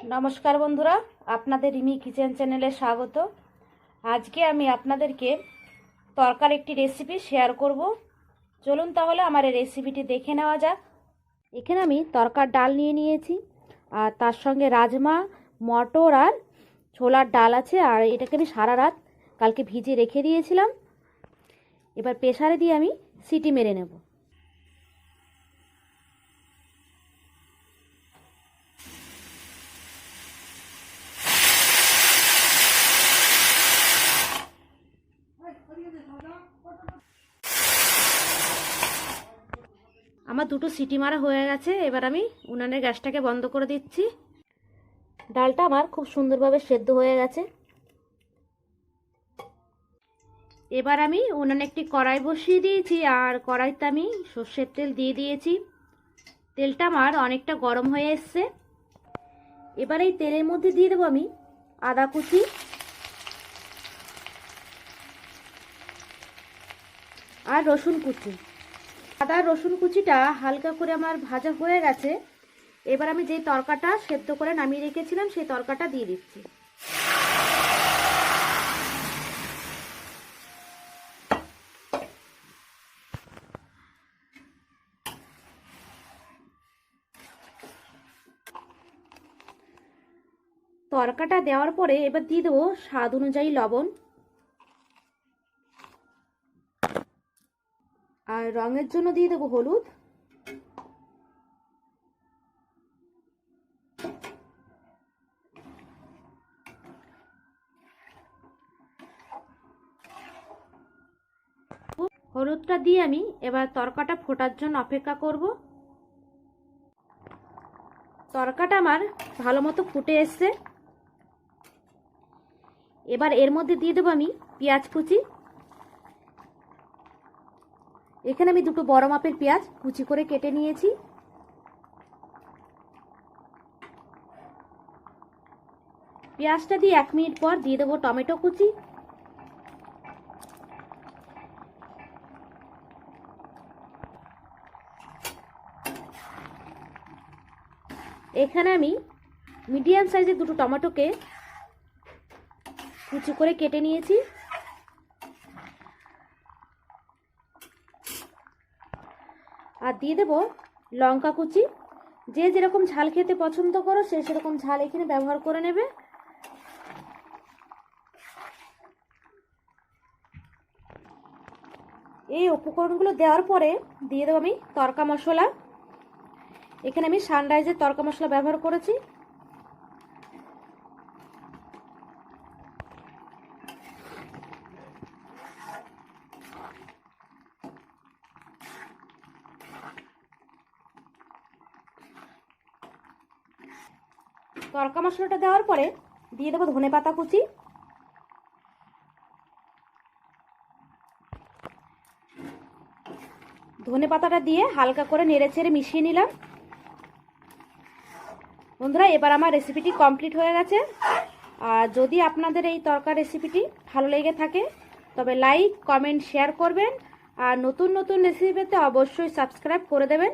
নমস্কার বন্ধুরা, আপনাদের রিমি কিচেন চ্যানেলে স্বাগত। আজকে আমি আপনাদেরকে তরকার একটি রেসিপি শেয়ার করব। চলুন তাহলে আমার এই রেসিপিটি দেখে নেওয়া যাক। এখানে আমি তরকার ডাল নিয়ে নিয়েছি, আর তার সঙ্গে রাজমা, মটর আর ছোলার ডাল আছে। আর এটাকে আমি সারা রাত কালকে ভিজিয়ে রেখে দিয়েছিলাম। এবার প্রেসারে দিয়ে আমি সিটি মেরে নেব। আমার দুটো সিটি মারা হয়ে গেছে। এবার আমি উনানের গ্যাসটাকে বন্ধ করে দিচ্ছি। ডালটা আমার খুব সুন্দরভাবে সেদ্ধ হয়ে গেছে। এবার আমি উনানে একটি কড়াই বসিয়ে দিয়েছি, আর কড়াইতে আমি সর্ষের তেল দিয়ে দিয়েছি। তেলটা আমার অনেকটা গরম হয়ে এসছে। এবার এই তেলের মধ্যে দিয়ে দেবো আমি আদা কুচি আর রসুন কুচি। আদা রসুন কুচিটা হালকা করে আমার ভাজা হয়ে গেছে। এবার আমি যে তরকাটা সেদ্ধ করে নামিয়ে রেখেছিলাম সেই তরকাটা দিয়ে দিচ্ছি। তরকাটা দেওয়ার পরে এবার দিয়ে দেবো স্বাদ অনুযায়ী লবণ, আর রঙের জন্য দিয়ে দেবো হলুদ, হলুদটা দিয়ে আমি এবার তরকাটা ফোটার জন্য অপেক্ষা করব। তরকাটা আমার ভালো মতো ফুটে এসছে। এবার এর মধ্যে দিয়ে দেবো আমি পেঁয়াজ কুচি। এখানে আমি দুটো বড় মাপের পেঁয়াজ কুচি করে কেটে নিয়েছি। পেঁয়াজটা দিয়ে 1 মিনিট পর দিয়ে দেবো টমেটো কুচি। এখানে আমি মিডিয়াম সাইজের দুটো টমেটোকে কুচি করে কেটে নিয়েছি। আর দিয়ে দেব লঙ্কা কুচি। যে যেরকম ঝাল খেতে পছন্দ করো সে সেরকম ঝাল এখানে ব্যবহার করে নেবে। এই উপকরণগুলো দেওয়ার পরে দিয়ে দেবো আমি তড়কা মশলা। এখানে আমি সানরাইজের তড়কা মশলা ব্যবহার করেছি। তড়কা মশলাটা দেওয়ার পরে দিয়ে দেবো ধনেপাতা কুচি। ধনেপাতাটা দিয়ে হালকা করে নেড়েচেড়ে মিশিয়ে নিলাম। বন্ধুরা, এবার আমার রেসিপিটি কমপ্লিট হয়ে গেছে। আর যদি আপনাদের এই তরকার রেসিপিটি ভালো লেগে থাকে তবে লাইক, কমেন্ট, শেয়ার করবেন। আর নতুন নতুন রেসিপি পেতে অবশ্যই সাবস্ক্রাইব করে দেবেন।